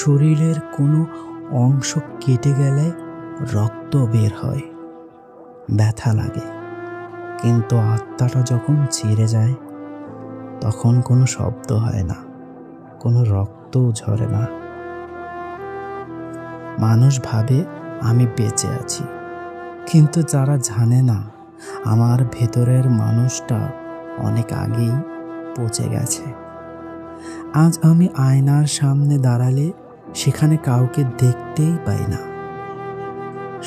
শরীরের কোনো অংশ কেটে গেলে রক্ত বের হয়, ব্যথা লাগে, কিন্তু আত্মাটা যখন ছিঁড়ে যায় তখন কোনো শব্দ হয় না, কোনো রক্তও ঝরে না। মানুষ ভাবে আমি বেঁচে আছি, কিন্তু যারা জানে না আমার ভেতরের মানুষটা অনেক আগেই পচে গেছে। আজ আমি আয়নার সামনে দাঁড়ালে সেখানে কাউকে দেখতেই পাই না,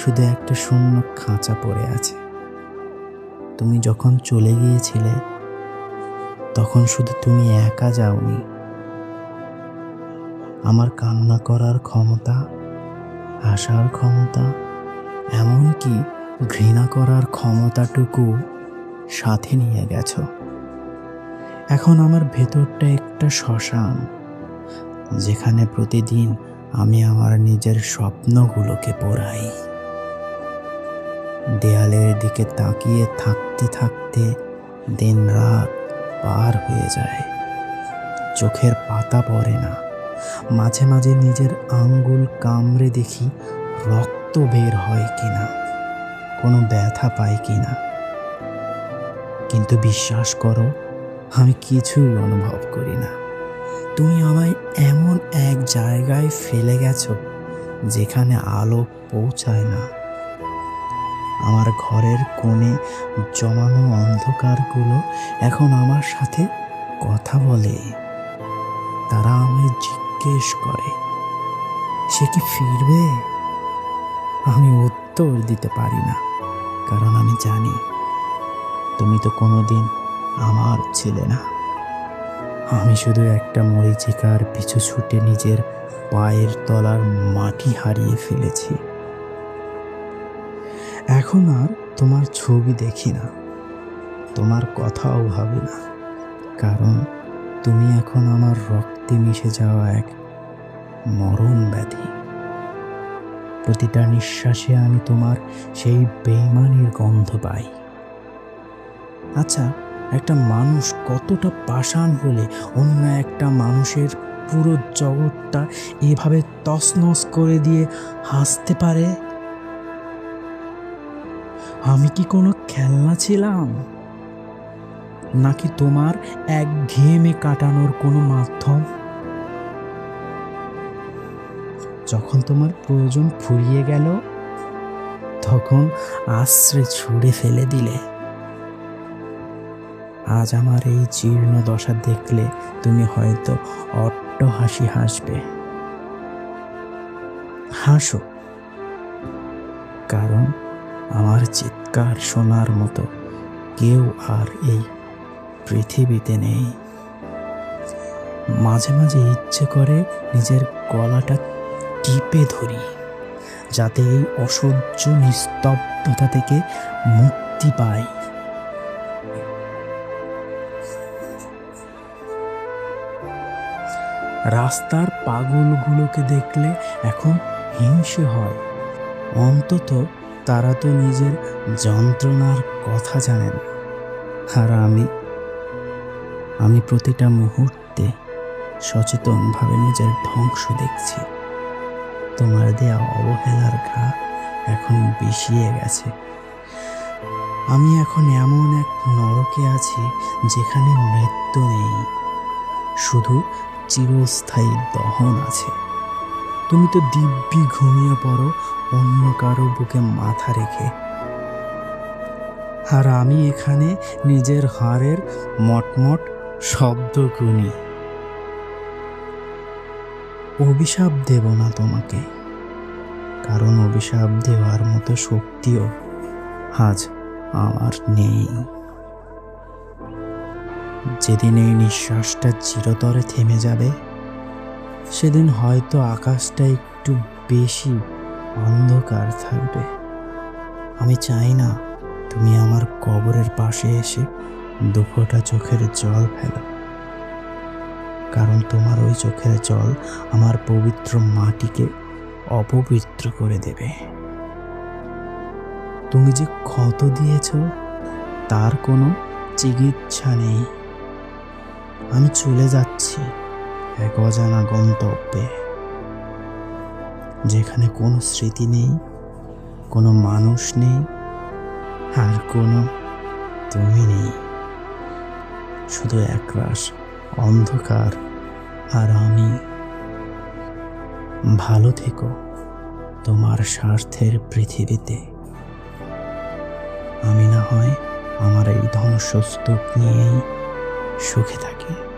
শুধু একটা শূন্য খাঁচা পড়ে আছে। তুমি যখন চলে গিয়েছিলে তখন শুধু তুমি একা যাওনি, আমার কান্না করার ক্ষমতা, হাসার ক্ষমতা, এমনকি ঘৃণা করার ক্ষমতাটুকু সাথে নিয়ে গেছো। এখন আমার ভেতরটা একটা শ্মশান, যেখানে প্রতিদিন আমি আমার নিজের স্বপ্নগুলোকে পোড়াই। দেয়ালের দিকে তাকিয়ে থাকতে থাকতে দিন রাত পার হয়ে যায়, চোখের পাতা পড়ে না। মাঝে মাঝে নিজের আঙ্গুল কামড়ে দেখি রক্ত বের হয় কিনা, কোনো ব্যথা পাই কিনা। কিন্তু বিশ্বাস করো, আমি কিছুই অনুভব করি না। তুমি আমায় এমন এক জায়গায় ফেলে গেছো যেখানে আলো পৌঁছায় না। আমার ঘরের কোণে জমানো অন্ধকারগুলো এখন আমার সাথে কথা বলে। তারা আমায় জিজ্ঞেস করে, সে কি ফিরবে? আমি উত্তর দিতে পারি না, কারণ আমি জানি তুমি তো কোনোদিন আমার ছিলে না। আমি শুধু একটা মরীচিকার পিছু ছুটে নিজের পায়ের তলার মাটি হারিয়ে ফেলেছি। এখন আর তোমার ছবি দেখি না, তোমার কথাও ভাবি না, কারণ তুমি এখন আমার রক্তে মিশে যাওয়া এক মরণ ব্যাধি। প্রতিটা নিঃশ্বাসে আমি তোমার সেই বেইমানির গন্ধ পাই। আচ্ছা, একটা মানুষ কতটা পাষাণ হলে অন্য একটা মানুষের পুরো জগৎটা এভাবে তছনছ করে দিয়ে হাসতে পারে? আমি কি কোনো খেলনা ছিলাম, নাকি তোমার একঘেয়েমি কাটানোর কোনো মাধ্যম? যখন তোমার প্রয়োজন ফুরিয়ে গেল তখন আশ্রয় ছুঁড়ে ফেলে দিলে। আজ আমার এই জীর্ণ দশা দেখলে তুমি হয়তো অট্টহাসি হাসবে। হাসো, কারণ আমার চিৎকার শোনার মতো কেউ আর এই পৃথিবীতে নেই। মাঝে মাঝে ইচ্ছে করে নিজের গলাটা টিপে ধরি, যাতে এই অসহ্য নিস্তব্ধতা থেকে মুক্তি পাই। রাস্তার পাগলগুলোকে দেখলে এখন হিংসে হয়, অন্তত তারা তো নিজের যন্ত্রণার কথা জানে না। আর আমি প্রতিটা মুহূর্তে সচেতনভাবে নিজের ধ্বংস দেখছি। তোমার দেয়া অবহেলার ঘা এখন বিষিয়ে গেছে। আমি এখন এমন এক নরকে আছি যেখানে মৃত্যু নেই, শুধু চিরস্থায়ী দহন আছে। তুমি তো দিব্যি ঘুমিয়ে পড়ো অন্য কারো বুকে মাথা রেখে, আর আমি এখানে নিজের হাড়ের মটমট শব্দ গুনি। অভিশাপ দেব না তোমাকে, কারণ অভিশাপ দেওয়ার মতো শক্তিও আজ আমার নেই। যেদিন এই নিঃশ্বাসটা চিরতরে থেমে যাবে, সেদিন হয়তো আকাশটা একটু বেশি অন্ধকার থাকবে। আমি চাই না তুমি আমার কবরের পাশে এসে দুফোঁটা চোখের জল ফেলো, কারণ তোমার ওই চোখের জল আমার পবিত্র মাটিকে অপবিত্র করে দেবে। তুমি যে ক্ষত দিয়েছ তার কোনো চিকিৎসা নেই। আমি চলে যাচ্ছি এক অজানা গন্তব্যে, যেখানে কোনো স্মৃতি নেই, কোনো মানুষ নেই, আর কোনো তুমি নেই। শুধু একরাশ অন্ধকার আর আমি। ভালো থেকো তোমার স্বার্থের পৃথিবীতে। আমি না হয় আমার এই ধ্বংসস্তূপ নিয়েই সুখে থাকি।